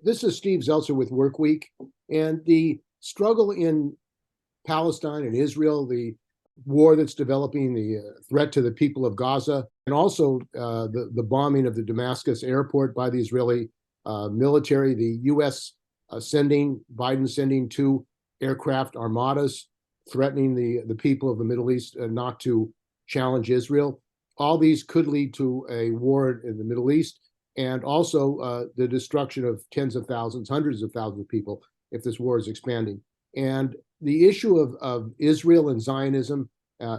This is Steve Zeltzer with Workweek, and the struggle in Palestine and Israel, the war that's developing, the threat to the people of Gaza, and also the bombing of the Damascus airport by the Israeli military, the U.S. Biden sending 2 aircraft armadas, threatening the people of the Middle East not to challenge Israel. All these could lead to a war in the Middle East, and also the destruction of tens of thousands, hundreds of thousands of people if this war is expanding. And the issue of Israel and Zionism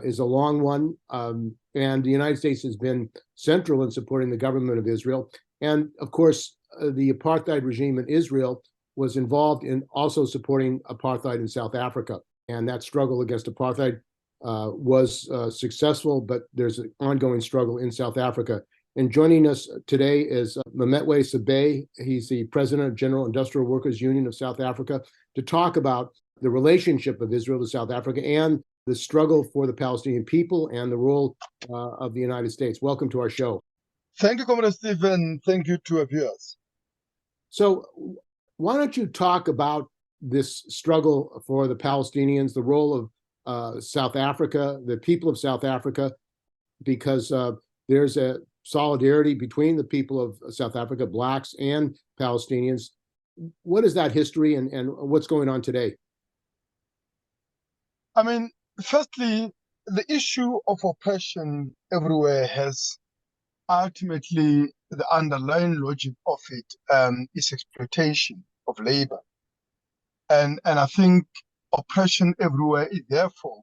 is a long one, and the United States has been central in supporting the government of Israel. And of course, the apartheid regime in Israel was involved in also supporting apartheid in South Africa. And that struggle against apartheid was successful, but there's an ongoing struggle in South Africa. And joining us today is Mametlwe Sebei. He's the president of General Industrial Workers Union of South Africa, to talk about the relationship of Israel to South Africa and the struggle for the Palestinian people and the role of the United States. Welcome to our show. Thank you, Comrade Stephen. Thank you to our viewers. So why don't you talk about this struggle for the Palestinians, the role of South Africa, the people of South Africa, because there's a solidarity between the people of South Africa, Blacks and Palestinians. What is that history, and what's going on today? I mean, firstly, the issue of oppression everywhere has ultimately, the underlying logic of it is exploitation of labor. And I think oppression everywhere is therefore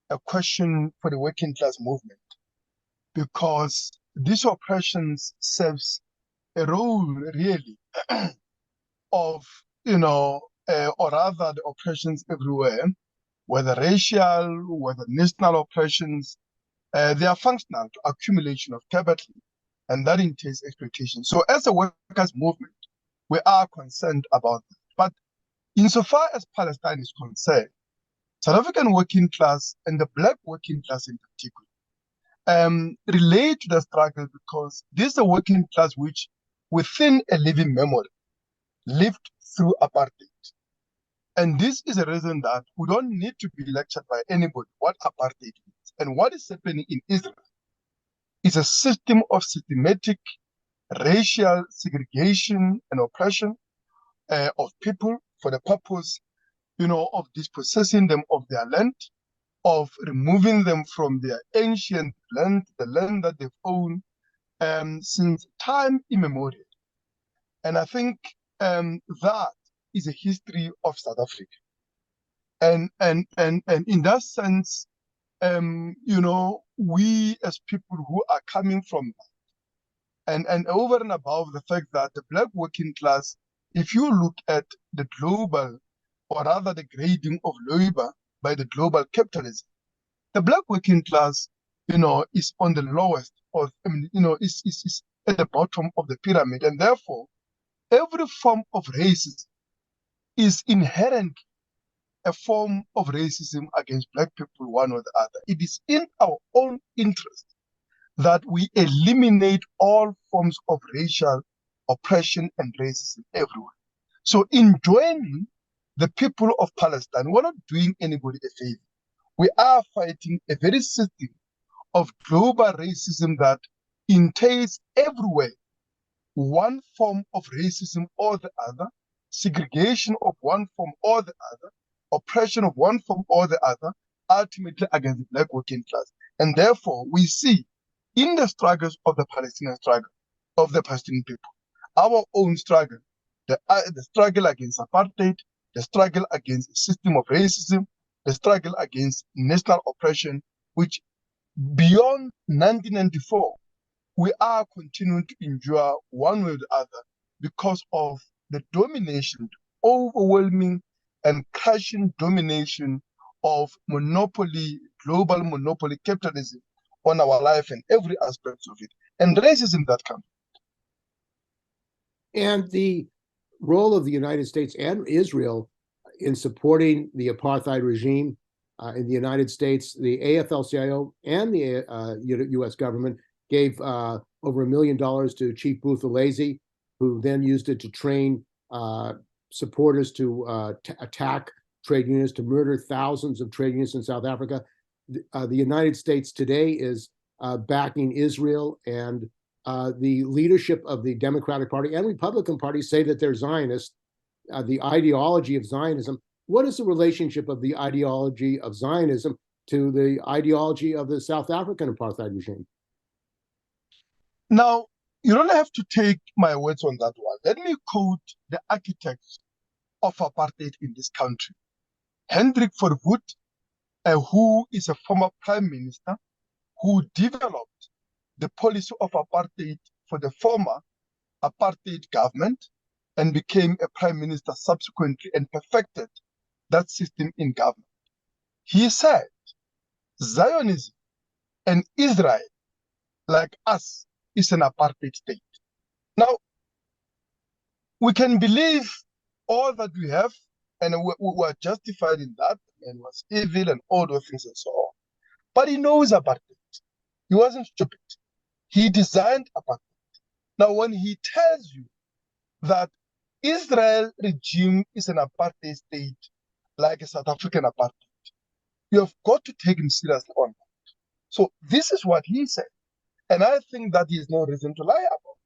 a question for the working class movement, because this oppression serves a role really of, or rather the oppressions everywhere, whether racial, whether national oppressions, they are functional to accumulation of capital, and that entails exploitation. So as a workers' movement, we are concerned about that. But insofar as Palestine is concerned, South African working class and the Black working class in particular relate to the struggle, because this is a working class which, within a living memory, lived through apartheid. And this is a reason that we don't need to be lectured by anybody what apartheid is. And what is happening in Israel is a system of systematic racial segregation and oppression of people for the purpose, of dispossessing them of their land, of removing them from their ancient land, the land that they've owned since time immemorial. And I think that is a history of South Africa. And in that sense, we as people who are coming from that, and over and above the fact that the Black working class, if you look at the global, or rather the grading of labor by the global capitalism, the Black working class, is on the lowest of, is at the bottom of the pyramid. And therefore, every form of racism is inherently a form of racism against Black people, one or the other. It is in our own interest that we eliminate all forms of racial oppression and racism everywhere. So in joining the people of Palestine, we're not doing anybody a favor. We are fighting a very system of global racism that entails everywhere one form of racism or the other, segregation of one form or the other, oppression of one form or the other, ultimately against the Black working class. And therefore, we see in the struggles of the Palestinian struggle, of the Palestinian people, our own struggle, the struggle against apartheid, the struggle against a system of racism, the struggle against national oppression, which beyond 1994, we are continuing to endure one way or the other because of the domination, overwhelming and crushing domination of monopoly, global monopoly capitalism on our life and every aspect of it, and racism that comes. And the role of the United States and Israel in supporting the apartheid regime in the United States, the AFL-CIO and the U.S. government gave over $1 million to Chief Booth Alesi, who then used it to train supporters to attack trade unions, to murder thousands of trade unions in South Africa. The United States today is backing Israel, and the leadership of the Democratic Party and Republican Party say that they're Zionist. The ideology of Zionism. What is the relationship of the ideology of Zionism to the ideology of the South African apartheid regime? Now, you don't have to take my words on that one. Let me quote the architect of apartheid in this country, Hendrik Verwoerd, who is a former prime minister who developed the policy of apartheid for the former apartheid government and became a prime minister subsequently and perfected that system in government. He said, Zionism and Israel, like us, is an apartheid state. Now, we can believe all that we have, and we are justified in that, and was evil and all those things and so on. But he knows apartheid. He wasn't stupid. He designed apartheid. Now, when he tells you that Israel regime is an apartheid state, like a South African apartheid, you have got to take him seriously on that. So this is what he said. And I think that is no reason to lie about.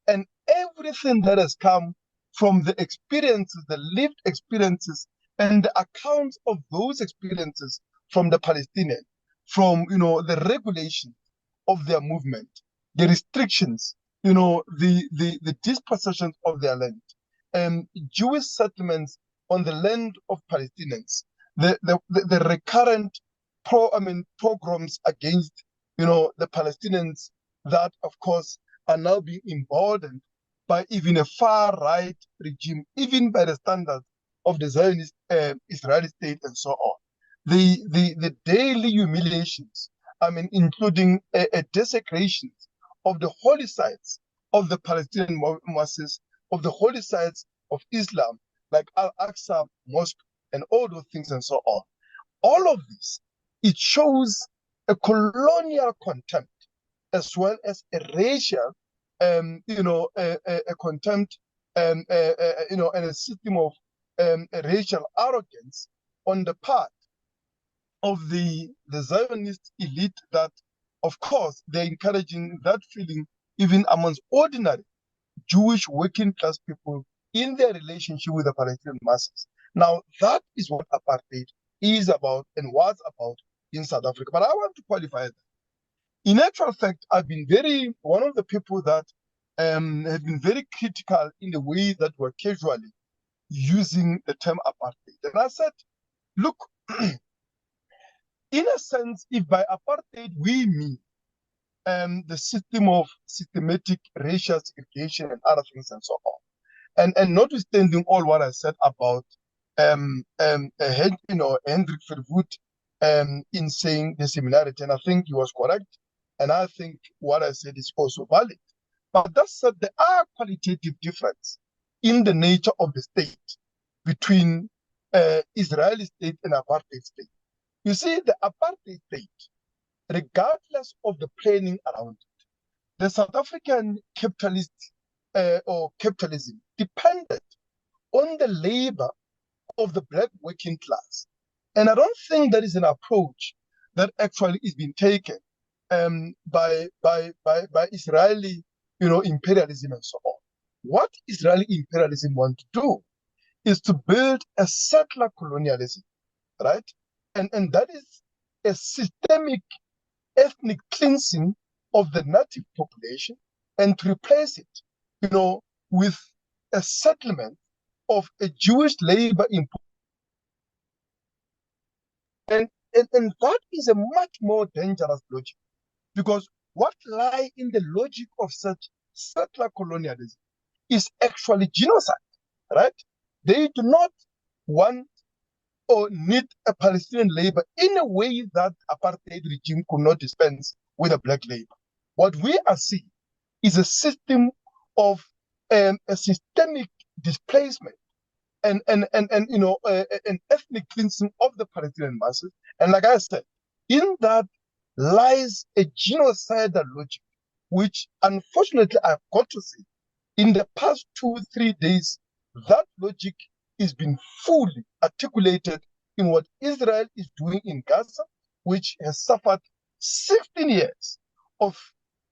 And everything that has come from the experiences, the lived experiences, and the accounts of those experiences from the Palestinians, from the regulations of their movement, the restrictions, the dispossessions of their land, Jewish settlements on the land of Palestinians, the recurrent pogroms against the Palestinians that, of course, are now being emboldened by even a far-right regime, even by the standards of the Zionist Israeli state and so on. The daily humiliations, including desecrations of the holy sites of the Palestinian mosques, of the holy sites of Islam, like Al-Aqsa Mosque and all those things and so on. All of this, it shows a colonial contempt as well as a racial, a contempt, and a system of racial arrogance on the part of the Zionist elite that, of course, they're encouraging that feeling even amongst ordinary Jewish working class people in their relationship with the Palestinian masses. Now, that is what apartheid is about and was about in South Africa. But I want to qualify that. In actual fact, I've been one of the people that have been very critical in the way that we're casually using the term apartheid. And I said, look, in a sense, if by apartheid we mean the system of systematic racial segregation and other things and so on, and notwithstanding all what I said about Hendrik Verwoerd in saying the similarity, and I think he was correct, and I think what I said is also valid. But that said, there are qualitative differences in the nature of the state between Israeli state and apartheid state. You see, the apartheid state, regardless of the planning around it, the South African capitalist or capitalism depended on the labor of the black working class. And I don't think that is an approach that actually is being taken by Israeli, imperialism and so on. What Israeli imperialism wants to do is to build a settler colonialism, right? And that is a systemic ethnic cleansing of the native population and to replace it, with a settlement of a Jewish labor import. And that is a much more dangerous logic, because what lies in the logic of such settler colonialism is actually genocide, right? They do not want or need a Palestinian labor in a way that apartheid regime could not dispense with a black labor. What we are seeing is a system of a systemic displacement and an ethnic cleansing of the Palestinian masses. And like I said, in that lies a genocidal logic, which unfortunately I've got to say, in the past 2-3 days That logic is being fully articulated in what Israel is doing in Gaza, which has suffered 16 years of,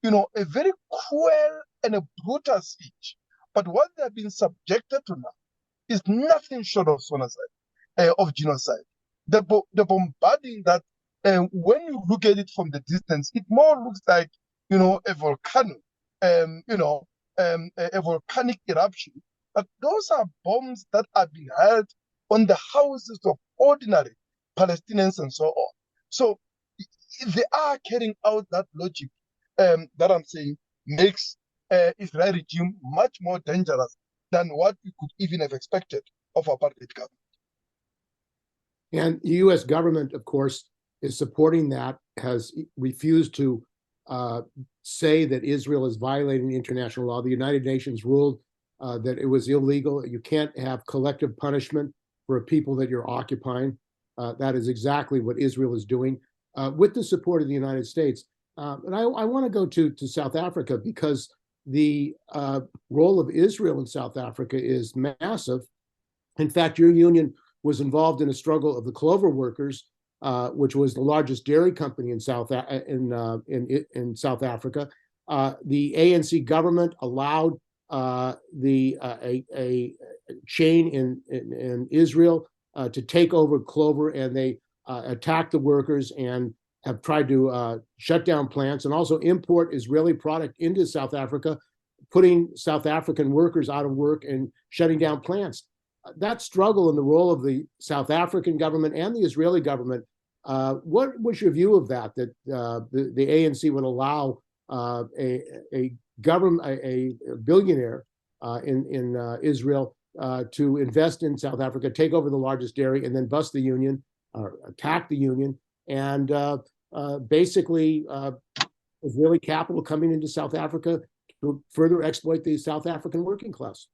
a very cruel and a brutal siege. But what they have been subjected to now is nothing short of genocide. The bombarding that, when you look at it from the distance, it more looks like, a volcano, a volcanic eruption. But those are bombs that are being held on the houses of ordinary Palestinians and so on. So they are carrying out that logic that I'm saying makes Israeli regime much more dangerous than what we could even have expected of apartheid government. And the U.S. government, of course, is supporting that, has refused to say that Israel is violating international law. The United Nations ruled that it was illegal. You can't have collective punishment for a people that you're occupying. That is exactly what Israel is doing with the support of the United States. And I want to go to South Africa, because the role of Israel in South Africa is massive. In fact, your union was involved in a struggle of the Clover workers, which was the largest dairy company in South Africa. The ANC government allowed a chain in Israel to take over Clover, and they attacked the workers and have tried to shut down plants and also import Israeli product into South Africa, putting South African workers out of work and shutting down plants. That struggle and the role of the South African government and the Israeli government, what was your view of that, that the ANC would allow a billionaire in Israel to invest in South Africa, take over the largest dairy, and then bust the union, or attack the union, and basically Israeli capital coming into South Africa to further exploit the South African working class?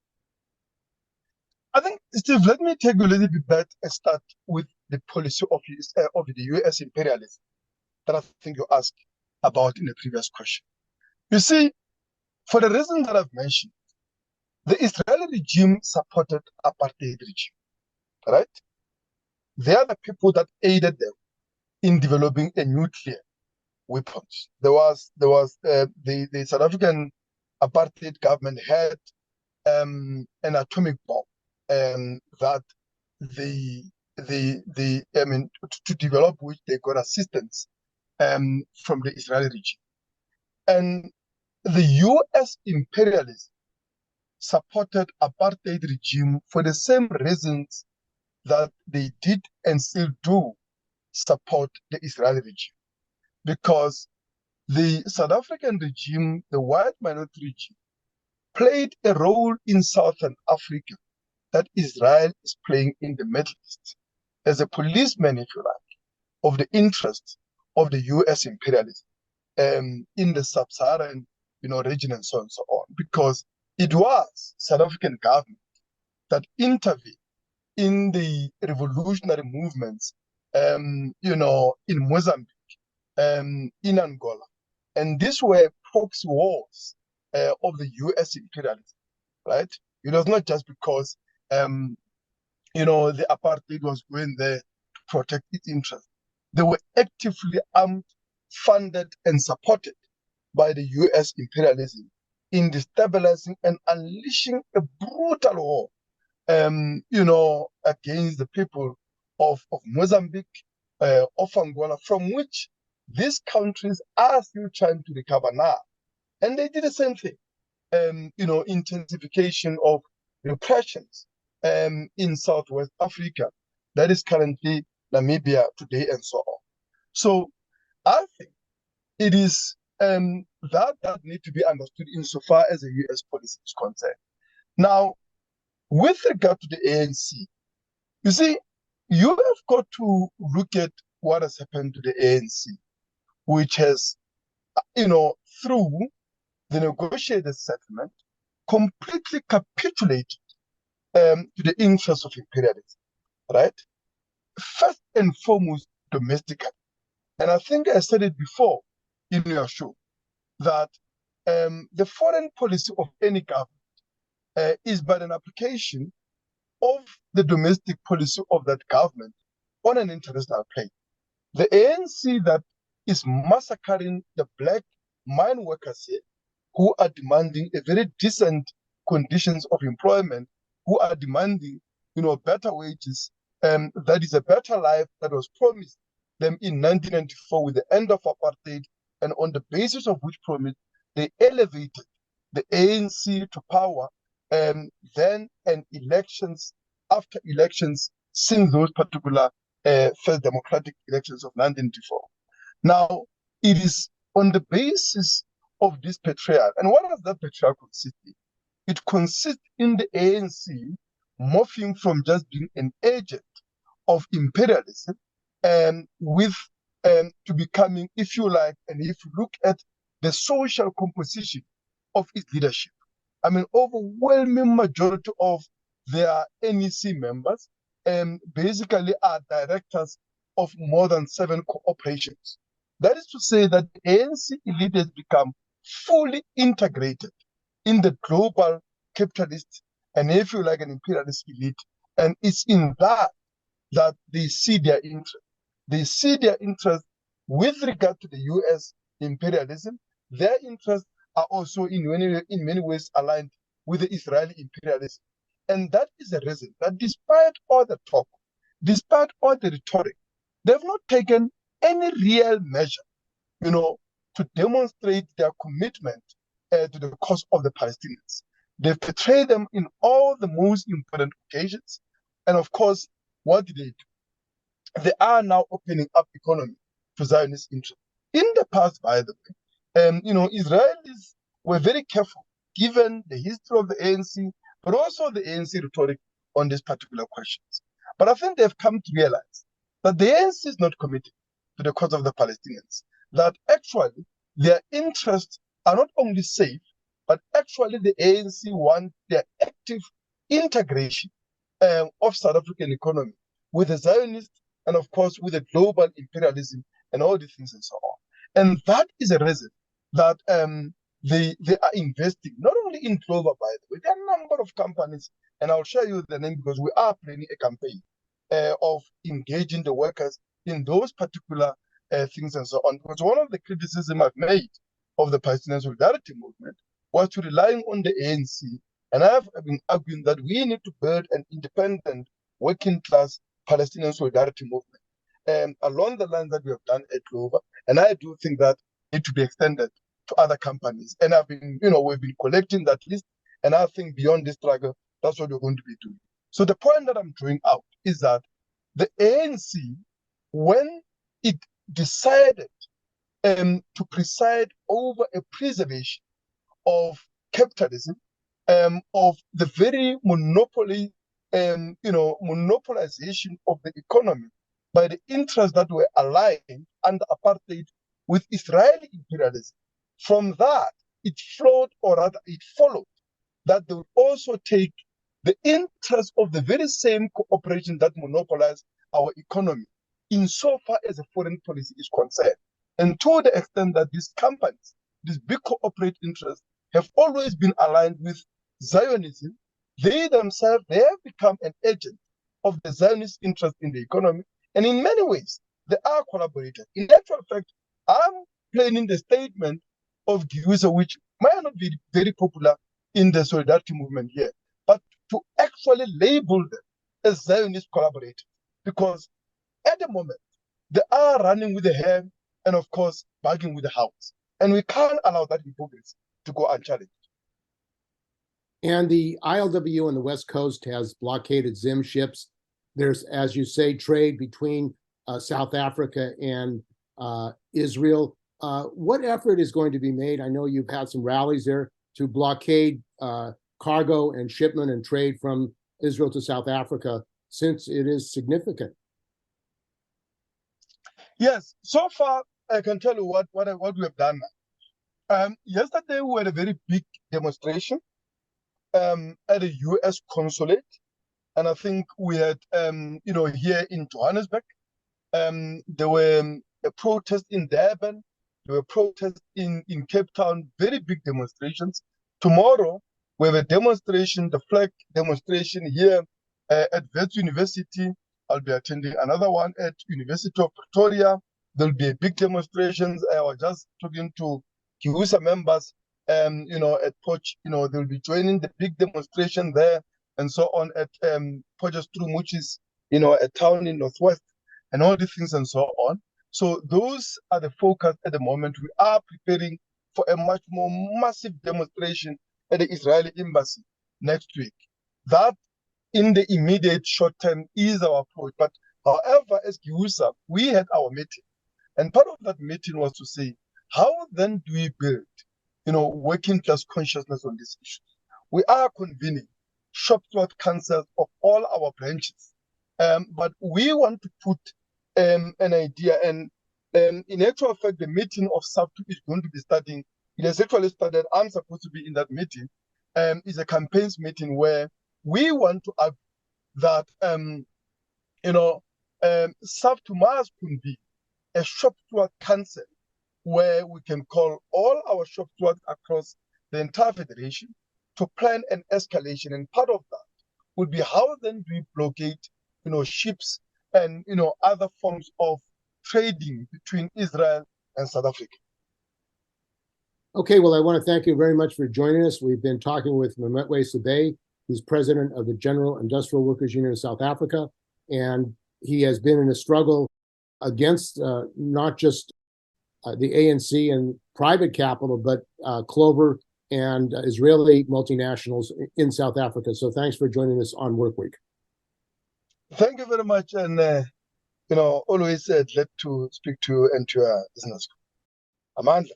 I think, Steve, let me take a little bit back and start with the policy of the U.S. imperialism that I think you asked about in the previous question. You see, for the reason that I've mentioned, the Israeli regime supported apartheid regime, right? They are the people that aided them in developing a nuclear weapons. The South African apartheid government had an atomic bomb that to develop which they got assistance from the Israeli regime. And the U.S. imperialism supported apartheid regime for the same reasons that they did and still do support the Israeli regime. Because the South African regime, the white minority regime, played a role in Southern Africa that Israel is playing in the Middle East as a policeman, if you like, of the interests of the U.S. imperialism in the sub-Saharan, region and so on and so on. Because it was South African government that intervened in the revolutionary movements, in Mozambique, in Angola. And these were proxy wars of the U.S. imperialism, right? It was not just because, the apartheid was going there to protect its interests. They were actively armed, funded, and supported by the U.S. imperialism in destabilizing and unleashing a brutal war, against the people of Mozambique, of Angola, from which these countries are still trying to recover now. And they did the same thing, intensification of repressions in Southwest Africa, that is currently Namibia today and so on. So I think it is that need to be understood insofar as the U.S. policy is concerned. Now, with regard to the ANC, you see, you have got to look at what has happened to the ANC, which has, through the negotiated settlement, completely capitulated to the interests of imperialism, right? First and foremost, domestically. And I think I said it before in your show, that the foreign policy of any government is but an application of the domestic policy of that government on an international plane. The ANC that is massacring the black mine workers here, who are demanding a very decent conditions of employment, who are demanding, better wages, that is a better life that was promised them in 1994 with the end of apartheid, and on the basis of which promise, they elevated the ANC to power, then and elections after elections since those particular first democratic elections of 1994. Now, it is on the basis of this betrayal. And what does that betrayal consist in? It consists in the ANC morphing from just being an agent of imperialism to becoming, if you like, and if you look at the social composition of its leadership, I mean, overwhelming majority of their NEC members basically are directors of more than 7 corporations. That is to say that the ANC elite has become fully integrated in the global capitalist and, if you like, an imperialist elite. And it's in that they see their interest. They see their interest with regard to the US imperialism. Their interests are also in many ways aligned with the Israeli imperialism. And that is the reason that despite all the talk, despite all the rhetoric, they've not taken any real measure, to demonstrate their commitment to the cause of the Palestinians. They've betrayed them in all the most important occasions. And of course, what did they do? They are now opening up economy to Zionist interest. In the past, by the way, Israelis were very careful, given the history of the ANC, but also the ANC rhetoric on these particular questions. But I think they've come to realize that the ANC is not committed to the cause of the Palestinians, that actually their interests are not only safe, but actually the ANC want their active integration of South African economy with the Zionist and, of course, with the global imperialism and all these things and so on. And that is a reason that they are investing not only in Clover, by the way. There are a number of companies, and I'll share you the name because we are planning a campaign of engaging the workers in those particular things and so on. Because one of the criticism I've made of the Palestinian Solidarity Movement was to relying on the ANC. And I've been arguing that we need to build an independent, working class Palestinian Solidarity Movement along the lines that we have done at Clover. And I do think that it to be extended to other companies. And I've been, we've been collecting that list. And I think beyond this struggle, that's what we're going to be doing. So the point that I'm drawing out is that the ANC, when it decided to preside over a preservation of capitalism, of the very monopoly, monopolization of the economy by the interests that were aligned under apartheid with Israeli imperialism. From that, it flowed, or rather it followed, that they would also take the interest of the very same cooperation that monopolized our economy insofar as a foreign policy is concerned. And to the extent that these companies, these big corporate interests, have always been aligned with Zionism, they themselves, they have become an agent of the Zionist interest in the economy. And in many ways, they are collaborators. In actual fact, I'm planning the statement of GIWUSA, which might not be very popular in the Solidarity Movement here, but to actually label them as Zionist collaborators. Because at the moment, they are running with the hand and, of course, bargaining with the house. And we can't allow that hypocrisy to go unchallenged. And the ILWU on the West Coast has blockaded Zim ships. There's, as you say, trade between South Africa and Israel. What effort is going to be made? I know you've had some rallies there to blockade cargo and shipment and trade from Israel to South Africa, since it is significant. Yes, so far I can tell you what we have done. Yesterday we had a very big demonstration at a U.S. consulate, and I think we had, here in Johannesburg, there were a protest in Durban, there were protests in Cape Town, very big demonstrations. Tomorrow We have a demonstration, the flag demonstration here at Wits University. I'll be attending another one at University of Pretoria. There'll be a big demonstrations. I was just talking to GIWUSA members, at Poch, they'll be joining the big demonstration there and so on at Potchefstroom, which is, a town in Northwest, and all these things and so on. So those are the focus at the moment. We are preparing for a much more massive demonstration at the Israeli embassy next week. That, in the immediate short term, is our approach. But however, as GIWUSA, we had our meeting. And part of that meeting was to say, how then do we build, working class consciousness on this issue? We are convening shop steward councils of all our branches. But we want to put an idea, and in actual fact, the meeting of SAFTU is going to be starting. It has actually started. I'm supposed to be in that meeting. It's a campaigns meeting where we want to argue that, SAFTU must be a shop steward council where we can call all our shop stewards across the entire federation to plan an escalation. And part of that would be how then do we blockade, ships and, other forms of trading between Israel and South Africa. Okay, well, I want to thank you very much for joining us. We've been talking with Mametlwe Sebei, who's president of the General Industrial Workers Union of South Africa, and he has been in a struggle against not just the ANC and private capital, but Clover and Israeli multinationals in South Africa. So thanks for joining us on Workweek. Thank you very much. And, always glad to speak to you and to your business. Amandla.